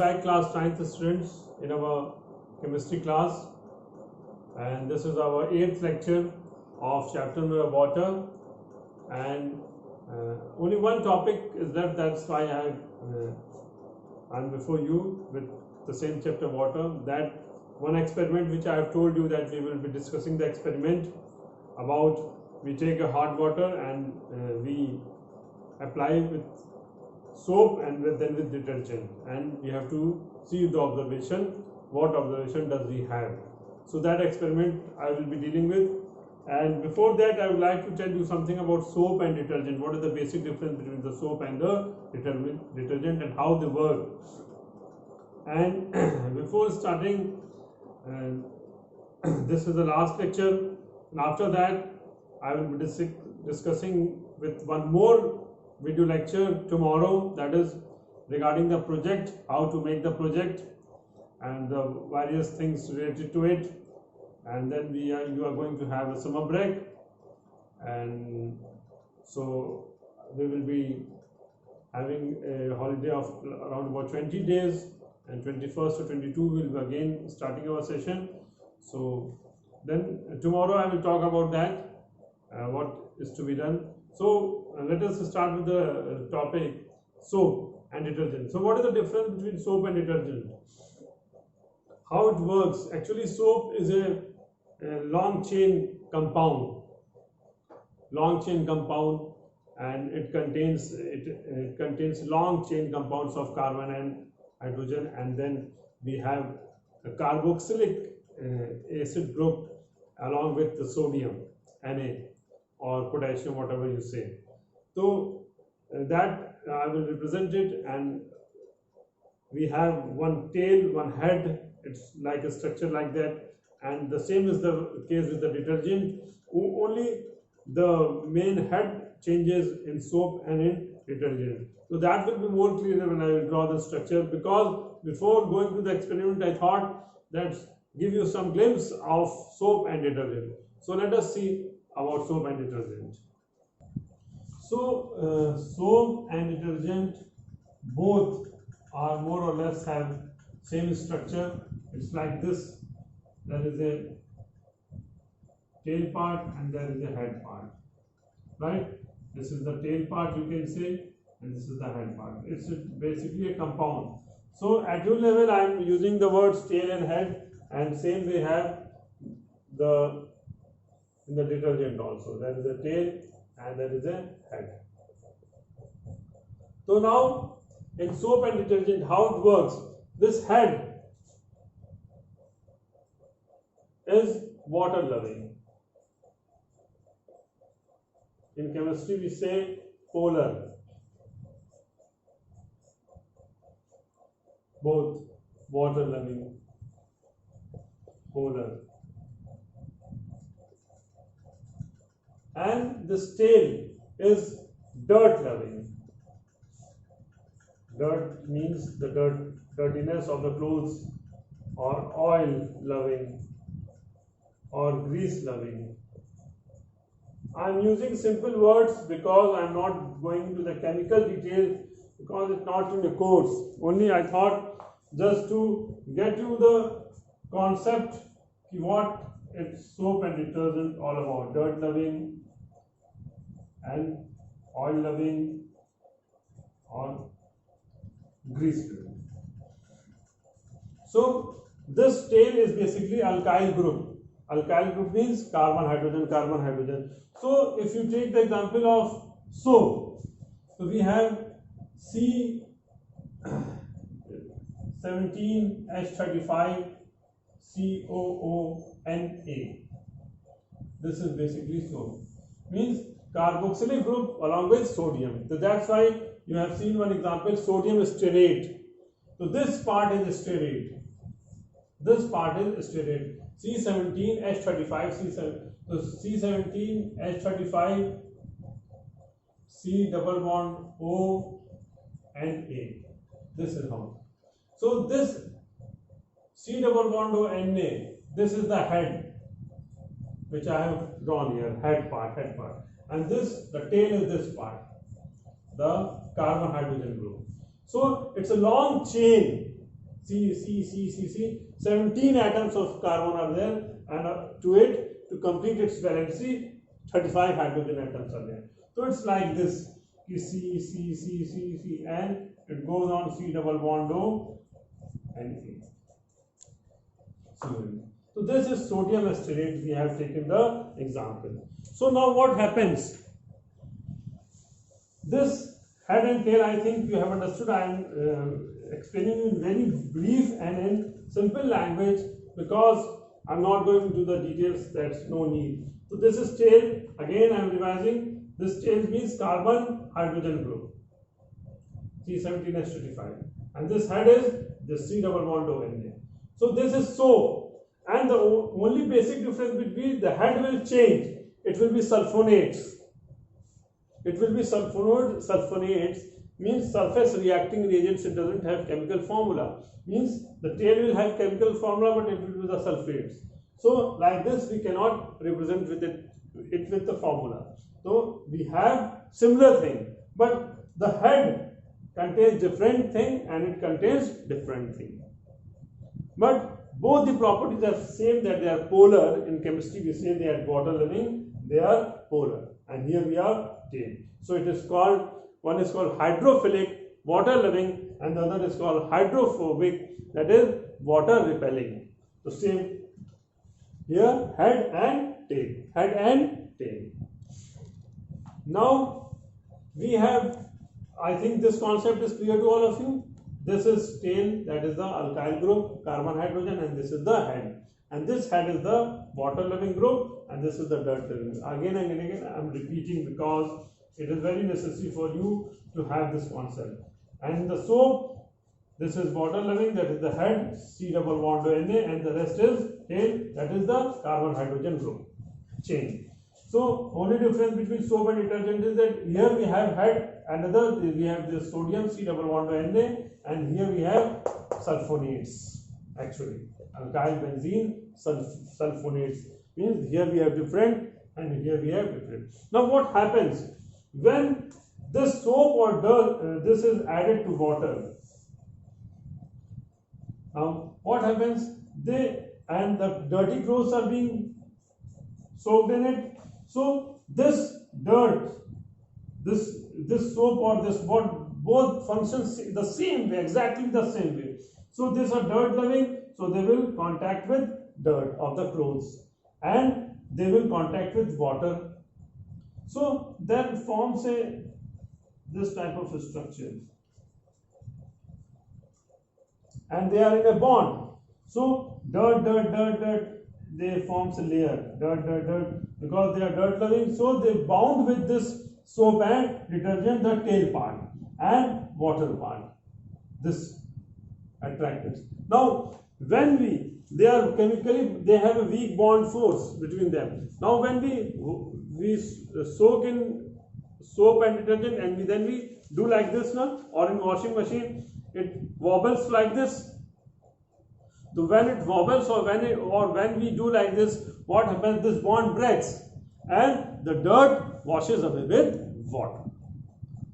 like class 9th students in our chemistry class, and this is our 8th lecture of chapter number water, and only one topic is left. That's why I'm before you with the same chapter water. That one experiment which I have told you that we will be discussing the experiment about we take a hot water and we apply with soap and then with detergent, and we have to see the observation. What observation does we have? So that experiment I will be dealing with. And before that, I would like to tell you something about soap and detergent. What is the basic difference between the soap and the detergent and how they work? And before starting, this is the last lecture, and after that I will be discussing with one more video lecture tomorrow, that is regarding the project, how to make the project and the various things related to it. And then you are going to have a summer break, and so we will be having a holiday of around about 20 days, and 21st or 22 will be again starting our session. So then tomorrow I will talk about that, what is to be done. So let us start with the topic soap and detergent. So what is the difference between soap and detergent? How it works? Actually, soap is a long chain compound, and it contains long chain compounds of carbon and hydrogen, and then we have a carboxylic acid group along with the sodium, Na, or potassium, whatever you say. So that I will represent it, and we have one tail, one head. It's like a structure like that, and the same is the case with the detergent. Only the main head changes in soap and in detergent. So that will be more clear when I will draw the structure, because before going to the experiment I thought that give you some glimpse of soap and detergent. So let us see about soap and detergent. So soap and detergent both are more or less have same structure. It's like this. There is a tail part and there is a head part, right? This is the tail part, you can say, and this is the head part. It's basically a compound. So at your level I am using the words tail and head, and same we have in the detergent also. There is a tail and there is a head. So now in soap and detergent, how it works? This head is water loving. In chemistry we say polar. Both water loving, polar. And this tail is dirt loving. Dirt means the dirtiness of the clothes, or oil loving, or grease loving. I am using simple words because I am not going to the chemical details, because it's not in the course. Only I thought just to get you the concept what it's soap and detergent all about: dirt loving and oil loving or grease loving. So this tail is basically alkyl group. Alkyl group means carbon, hydrogen, carbon, hydrogen. So if you take the example of soap, so we have C17H35 COONA. This is basically soap. Means carboxylic group along with sodium. So that's why you have seen one example, sodium stearate. So this part is stearate. This part is stearate. C17H35 C7. So C17H35 C double bond O and A. This is how. So this C double bond O and A, this is the head which I have drawn here, head part. And this, the tail is this part, the carbon hydrogen group. So it's a long chain C, 17 atoms of carbon are there, and to it, to complete its valency, 35 hydrogen atoms are there. So it's like this, C, and it goes on C double bond O and A. So this is sodium stearate. We have taken the example. So now what happens? This head and tail, I think you have understood. I am explaining in very brief and in simple language, because I'm not going into the details. That's no need. So this is tail. Again, I am revising. This tail means carbon hydrogen group, C17H25, and this head is the C double bond ONA. So this is so, and the only basic difference between the head will change. It will be sulfonates. It will be sulfonates means surface reacting reagents. It doesn't have chemical formula. Means the tail will have chemical formula, but it will be the sulfates. So like this, we cannot represent with it with the formula. So we have similar thing, but the head contains different thing and it contains different thing. But both the properties are same, that they are polar. In chemistry, we say they are water loving. They are polar, and here we are tail. So it is called, one is called hydrophilic, water loving, and the other is called hydrophobic, that is water repelling. So same here, head and tail, head and tail. Now we have, I think this concept is clear to all of you. This is tail, that is the alkyl group, carbon hydrogen, and this is the head. And this head is the water loving group, and this is the dirt loving. Again and again I am repeating, because it is very necessary for you to have this concept. And the soap, this is water loving, that is the head, C double bond Na, and the rest is tail, that is the carbon hydrogen group chain. So only difference between soap and detergent is that here we have head, another we have this sodium C double bond Na, and here we have sulfonates. Actually, alkyl benzene sulfonates means here we have different and here we have different. Now what happens when this soap or dirt, this is added to water? Now what happens? And the dirty clothes are being soaked in it. So this dirt, this soap or this both functions the same way, exactly the same way. So these are dirt loving, so they will contact with dirt of the clothes, and they will contact with water. So then forms this type of structure, and they are in a bond. So dirt, they forms a layer, dirt, because they are dirt loving. So they bound with this soap and detergent, the tail part and water part, this attractants. Now when they are chemically, they have a weak bond force between them. Now when we soak in soap and detergent, and then we do like this now, or in washing machine, it wobbles like this. So when it wobbles, or when we do like this, what happens? This bond breaks and the dirt washes away with water.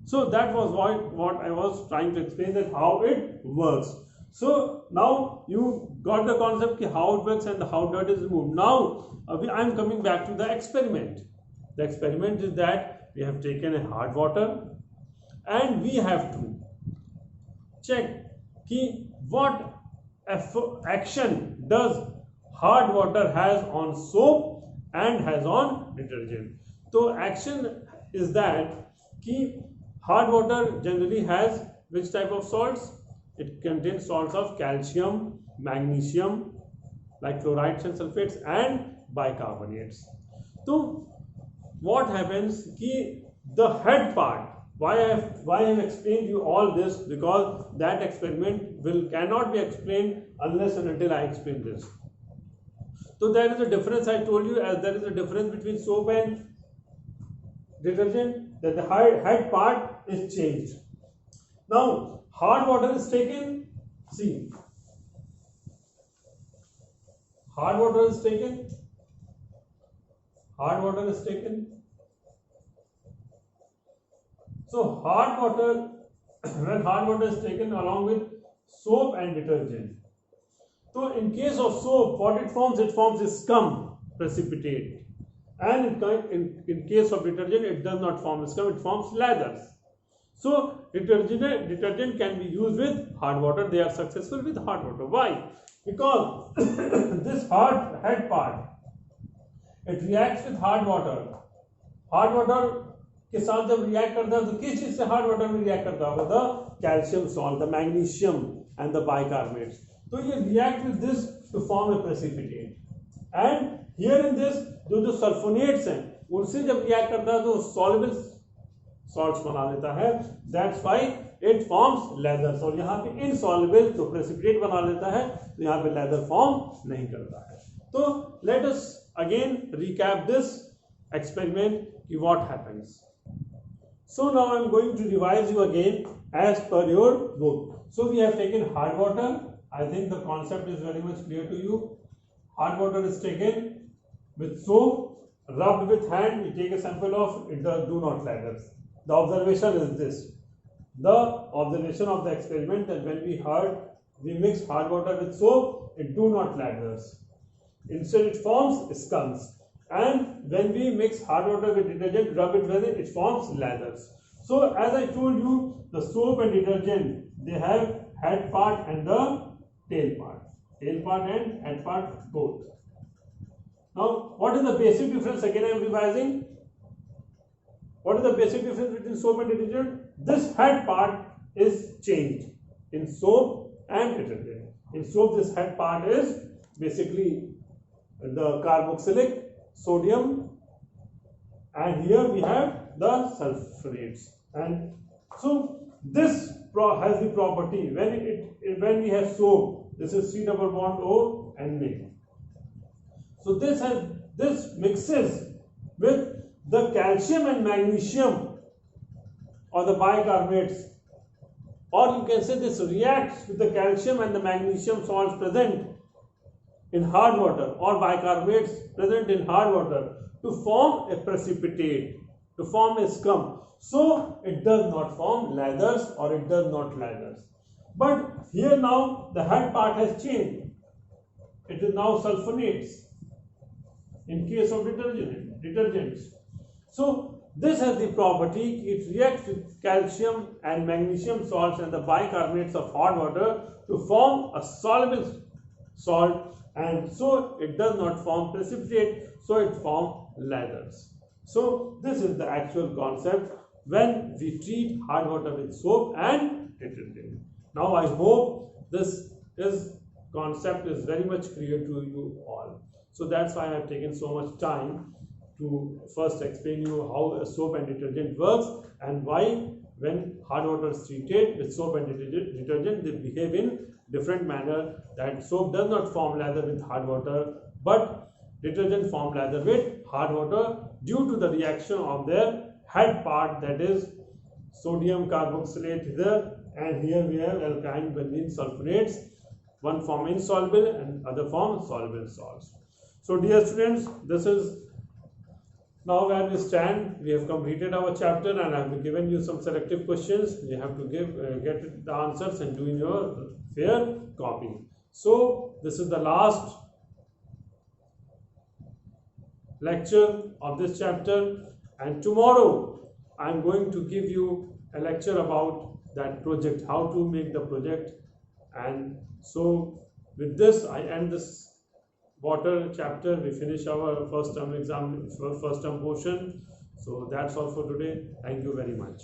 So that was what I was trying to explain, that how it works. So now you got the concept how it works and how dirt is removed. Now I am coming back to the experiment. The experiment is that we have taken a hard water and we have to check what action does hard water has on soap and has on detergent. So action is that hard water generally has which type of salts? It contains salts of calcium, magnesium, like chlorides and sulfates, and bicarbonates. So what happens? The head part. Why I have explained you all this? Because that experiment cannot be explained unless and until I explain this. So there is a difference, I told you, as there is a difference between soap and detergent, that the head part is changed. Now hard water is taken, see, hard water is taken, so hard water, when hard water is taken along with soap and detergent. So in case of soap, what it forms a scum, precipitate. And in case of detergent, it does not form scum, it forms lathers. So detergent can be used with hard water. They are successful with hard water. Why? Because this hard head part, it reacts with hard water. Hard water के साथ जब react करता है तो किस चीज से hard water में रिएक्ट करता होगा? The calcium salt, the magnesium and the bicarbonates. तो ये react with this to form a precipitate. And here in this जो सल्फोनेट्स हैं उनसे जब रिएक्ट करता है तो सॉल्युबल सॉल्ट्स बना लेता है. That's why it forms leathers. और यहाँ पे इनसॉल्युबल जो प्रेसिपिटेट बना लेता है तो यहाँ पे लेदर फॉर्म नहीं करता है. तो let us again recap this experiment ki what happens. So now I am going to revise you again as per your book. So we have taken hard water. I think the concept is very much clear to you. Hard water is taken with soap, rubbed with hand. We take a sample of it. Do not lathers. The observation is this. The observation of the experiment that when we mix hard water with soap, it do not lathers. Instead it forms scums. And when we mix hard water with detergent, rub it with it, it forms lathers. So as I told you, the soap and detergent, they have head part and the tail part. Tail part and head part both. Now what is the basic difference? Again I am revising. What is the basic difference between soap and detergent? This head part is changed in soap and detergent. In soap this head part is basically the carboxylic sodium, and here we have the sulfonates. And so this has the property when we have soap, this is C double bond O and Na. So this mixes with the calcium and magnesium or the bicarbonates, or you can say this reacts with the calcium and the magnesium salts present in hard water or bicarbonates present in hard water to form a precipitate, to form a scum. So it does not form lathers or it does not lathers. But here now the head part has changed. It is now sulfonates in case of detergents. So this has the property, it reacts with calcium and magnesium salts and the bicarbonates of hard water to form a soluble salt, and so it does not form precipitate, so it forms lathers. So this is the actual concept when we treat hard water with soap and detergent. Now I hope this concept is very much clear to you all. So that's why I have taken so much time to first explain you how a soap and detergent works, and why when hard water is treated with soap and detergent they behave in different manner. That soap does not form lather with hard water, but detergent form lather with hard water due to the reaction of their head part, that is sodium carboxylate here, and here we have alkyne benzene sulfonates, one form insoluble and other form soluble salts. So dear students, this is now where we stand. We have completed our chapter and I have given you some selective questions. You have to get the answers and do in your fair copy. So this is the last lecture of this chapter, and tomorrow I am going to give you a lecture about that project, how to make the project. And so with this I end this water chapter. We finish our first term exam, first term portion. So that's all for today. Thank you very much.